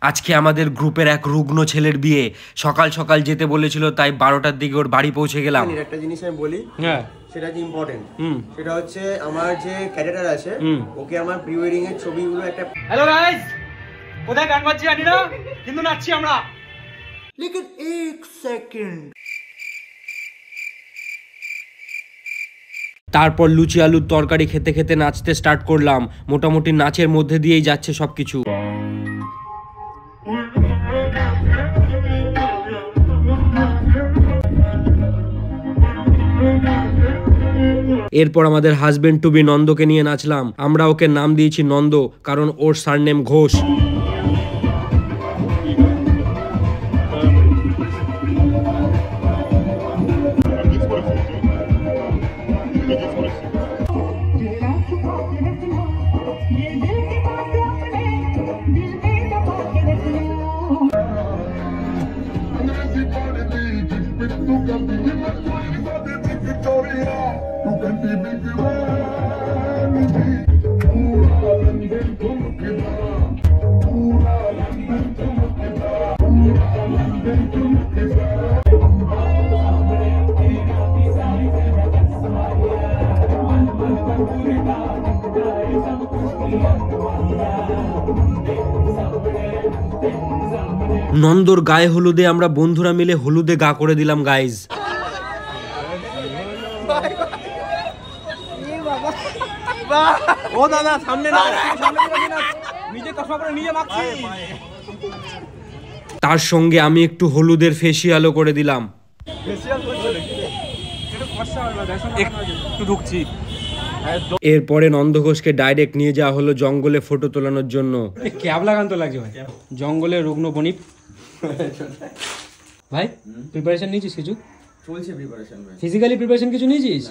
আজকে আমাদের গ্রুপের এক রুগ্ন ছেলের বিয়ে, সকাল সকাল যেতে বলেছিল, তাই 12টার দিকে ওর বাড়ি পৌঁছে গেলাম। একটা জিনিস আমি বলি, হ্যাঁ সেটা যে ইম্পর্টেন্ট, সেটা হচ্ছে আমার যে ক্যারেক্টার আছে ওকে আমার প্রি ওয়েডিং এর ছবিগুলো একটা। হ্যালো গাইস, কোথায় গান বাজছে জানি না, কিন্তু নাচছি আমরা। লেকিন এক সেকেন্ড। তারপর লুচি আলুর তরকারি খেতে খেতে নাচতে স্টার্ট করলাম। মোটামুটি নাচের মধ্যে দিয়েই যাচ্ছে সবকিছু। এরপর আমাদের হাজবেন্ড টু বি নন্দকে নিয়ে নাচলাম। আমরা ওকে নাম দিয়েছি নন্দ, কারণ ওর সারনেম ঘোষ। নন্দর গায়ে হলুদে আমরা বন্ধুরা মিলে হলুদে গা করে দিলাম গাইজ। ও দাদা সামনে না, নিজে কষ্ট করে নিজে মাখছি। তার সঙ্গে আমি একটু হলুদের ফেসিয়ালও করে দিলাম। একটু ঢুকছি। এরপরে নন্দ ঘোষকে ডাইরেক্ট নিয়ে যাওয়া হলো জঙ্গলে ফটো তোলানোর জন্য। ক্যাবলা গান তো লাগছে ভাই, জঙ্গলে রুগ্ন বনিপ। ভাই প্রিপারেশন নিয়েছিস কিছু? চলছে প্রিপারেশন ভাই। ফিজিক্যালি প্রিপারেশন কিছু নিয়েছিস?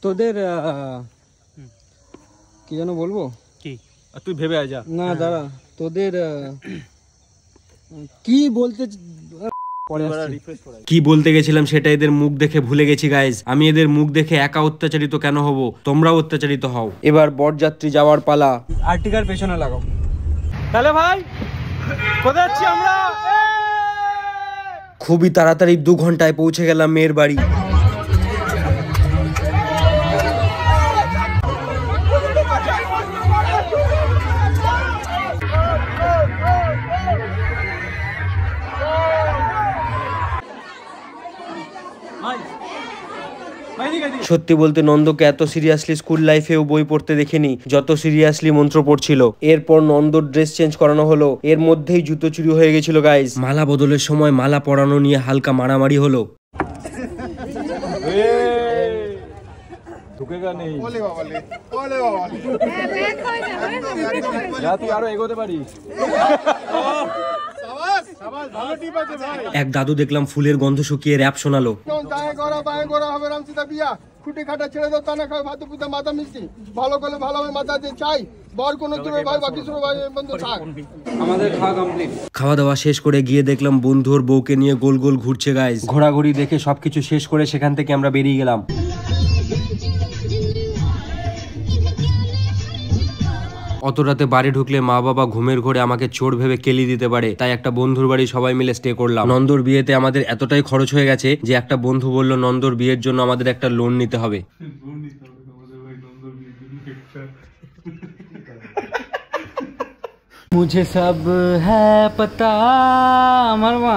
তোদের কি যেন বলবো, কি তুই ভেবে আয় যা। না দাঁড়া, তোদের কি বলতে কি বলতে গেছিলাম সেটা এদের মুখ দেখে ভুলে গেছি গাইজ। আমি এদের মুখ দেখে একা অত্যাচারিত কেন হব, তোমরাও অত্যাচারিত হও। এবার বরযাত্রী যাওয়ার পালা। আর্টিকার পেছনে লাগাও। তাহলে ভাই কোথায় যাচ্ছি আমরা? খুবই তাড়াতাড়ি 2 ঘন্টায় পৌঁছে গেলাম মেয়ের বাড়ি। সত্যি বলতে নন্দকে এত সিরিয়াসলি স্কুল লাইফেও বই পড়তে দেখিনি যত সিরিয়াসলি মন্ত্র পড়ছিল। এরপর নন্দর ড্রেস চেঞ্জ করানো হলো, এর মধ্যেই জুতো চুরি হয়ে গেছিল গাইজ। মালা বদলের সময় মালা পরানো নিয়ে হালকা মারামারি হলো। এক দাদু দেখলাম ফুলের গন্ধ শুকিয়ে র‍্যাপ শোনালো। খাওয়া দাওয়া শেষ করে গিয়ে দেখলাম বন্ধু ওর বউকে নিয়ে গোল গোল ঘুরছে গাইজ। ঘোরাঘুরি দেখে সবকিছু শেষ করে সেখান থেকে আমরা বেরিয়ে গেলাম। অত রাতে বাড়ি ঢুকলে মা বাবা ঘুমের ঘোরে আমাকে চোর ভেবে কেলি দিতে পারে, তাই একটা বন্ধুর বাড়ি সবাই মিলে স্টে করলাম। নন্দর বিয়েতে আমাদের এতটাই খরচ হয়ে গেছে যে একটা বন্ধু বলল নন্দর বিয়ের জন্য আমাদের একটা লোন নিতে হবে। মুঝে সব হ্যায় পতা, আমার মা